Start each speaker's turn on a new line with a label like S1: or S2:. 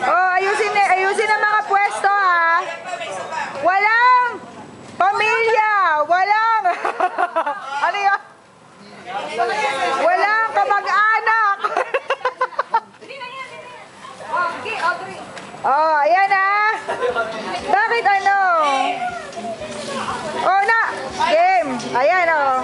S1: Oh, ayusin ang mga pwesto ha. Walang pamilya, walang ano yun? Walang kamag-anak. Oh, ayan ha. Bakit ano? Oh na, game. Ayan oh.